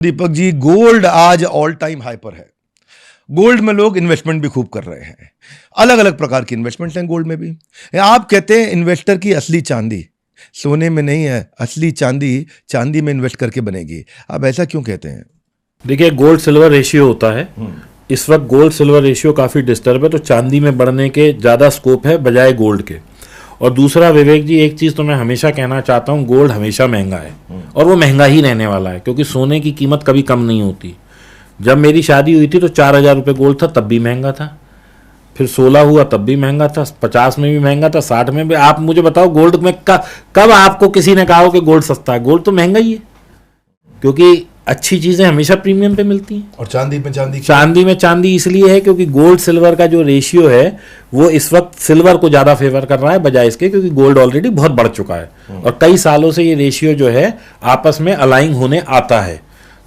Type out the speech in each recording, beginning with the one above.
Deepak ji, gold आज all time high पर है। गोल्ड में लोग इन्वेस्टमेंट भी खूब कर रहे हैं। अलग अलग प्रकार की इन्वेस्टमेंट हैं गोल्ड में भी। आप कहते हैं इन्वेस्टर की असली चांदी सोने में नहीं है, असली चांदी चांदी में इन्वेस्ट करके बनेगी। आप ऐसा क्यों कहते हैं? देखिए, गोल्ड सिल्वर रेशियो होता है। इस वक्त गोल्ड सिल्वर रेशियो काफ़ी डिस्टर्ब है, तो चांदी में बढ़ने के ज़्यादा स्कोप है बजाय गोल्ड के। और दूसरा, विवेक जी, एक चीज़ तो मैं हमेशा कहना चाहता हूँ, गोल्ड हमेशा महंगा है और वो महंगा ही रहने वाला है, क्योंकि सोने की कीमत कभी कम नहीं होती। जब मेरी शादी हुई थी तो 4,000 रुपये गोल्ड था, तब भी महंगा था। फिर 16 हुआ तब भी महंगा था, 50 में भी महंगा था, 60 में भी। आप मुझे बताओ, गोल्ड में कब आपको किसी ने कहा हो कि गोल्ड सस्ता है? गोल्ड तो महंगा ही है, क्योंकि अच्छी चीज़ें हमेशा प्रीमियम पे मिलती हैं। और चांदी में चांदी इसलिए है क्योंकि गोल्ड सिल्वर का जो रेशियो है वो इस वक्त सिल्वर को ज़्यादा फेवर कर रहा है बजाय इसके, क्योंकि गोल्ड ऑलरेडी बहुत बढ़ चुका है और कई सालों से ये रेशियो जो है आपस में अलाइन होने आता है।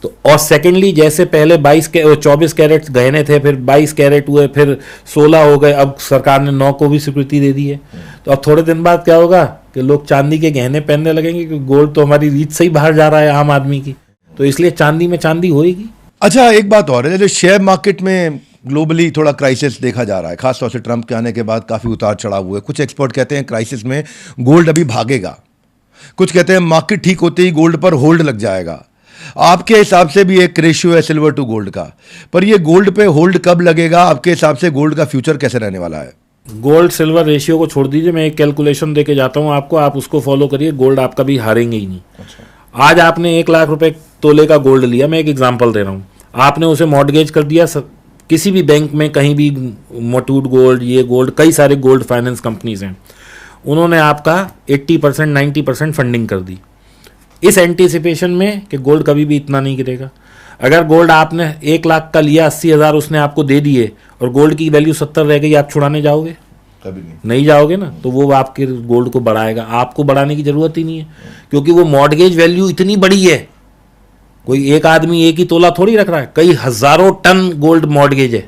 तो और सेकेंडली, जैसे पहले 24 कैरेट गहने थे, फिर 22 कैरेट हुए, फिर 16 हो गए, अब सरकार ने 9 को भी स्वीकृति दे दी है। तो अब थोड़े दिन बाद क्या होगा कि लोग चांदी के गहने पहनने लगेंगे, क्योंकि गोल्ड तो हमारी रीत से ही बाहर जा रहा है आम आदमी की। तो इसलिए चांदी में चांदी होएगी। अच्छा, एक बात और है, जो शेयर मार्केट में ग्लोबली थोड़ा क्राइसिस देखा जा रहा है, खासतौर से ट्रंप के आने के बाद काफ़ी उतार चढ़ाव हुए। कुछ एक्सपर्ट कहते हैं क्राइसिस में गोल्ड अभी भागेगा, कुछ कहते हैं मार्केट ठीक होते ही गोल्ड पर होल्ड लग जाएगा। आपके हिसाब से भी एक रेशियो है सिल्वर टू गोल्ड का, पर ये गोल्ड पे होल्ड कब लगेगा? आपके हिसाब से गोल्ड का फ्यूचर कैसे रहने वाला है? गोल्ड सिल्वर रेशियो को छोड़ दीजिए, मैं एक कैलकुलेशन देके जाता हूँ आपको, आप उसको फॉलो करिए। गोल्ड आप कभी हारेंगे ही नहीं। अच्छा। आज आपने 1 लाख रुपए तोले का गोल्ड लिया, मैं एक एग्जांपल दे रहा हूँ, आपने उसे मॉर्टगेज कर दिया किसी भी बैंक में, कहीं भी, मोटूड गोल्ड, ये गोल्ड, कई सारे गोल्ड फाइनेंस कंपनीज हैं, उन्होंने आपका 80% 90% फंडिंग कर दी इस एंटीसिपेशन में कि गोल्ड कभी भी इतना नहीं गिरेगा। अगर गोल्ड आपने 1 लाख का लिया, 80,000 उसने आपको दे दिए और गोल्ड की वैल्यू 70 रह गई, आप छुड़ाने जाओगे? कभी नहीं जाओगे ना। तो वो आपके गोल्ड को बढ़ाएगा, आपको बढ़ाने की जरूरत ही नहीं है, क्योंकि वो मॉर्टगेज वैल्यू इतनी बड़ी है। कोई एक आदमी एक ही तोला थोड़ी रख रहा है, कई हजारों टन गोल्ड मॉर्टगेज है।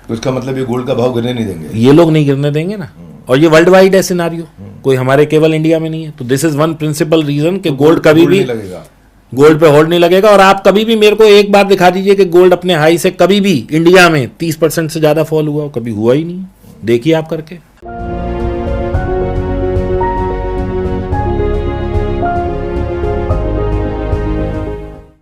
तो इसका मतलब ये गोल्ड का भाव गिरने नहीं देंगे, ये लोग नहीं गिरने देंगे ना। और ये वर्ल्ड वाइड है सिनारियो, कोई हमारे केवल इंडिया में नहीं है। तो this is one principal reason कि गोल्ड कभी भी गोल्ड पे होल्ड नहीं लगेगा। और आप कभी भी मेरे को एक बार दिखा दीजिए कि गोल्ड अपने हाई से कभी भी इंडिया में 30% से ज्यादा फॉल हुआ हो, कभी हुआ ही नहीं। देखिए आप करके।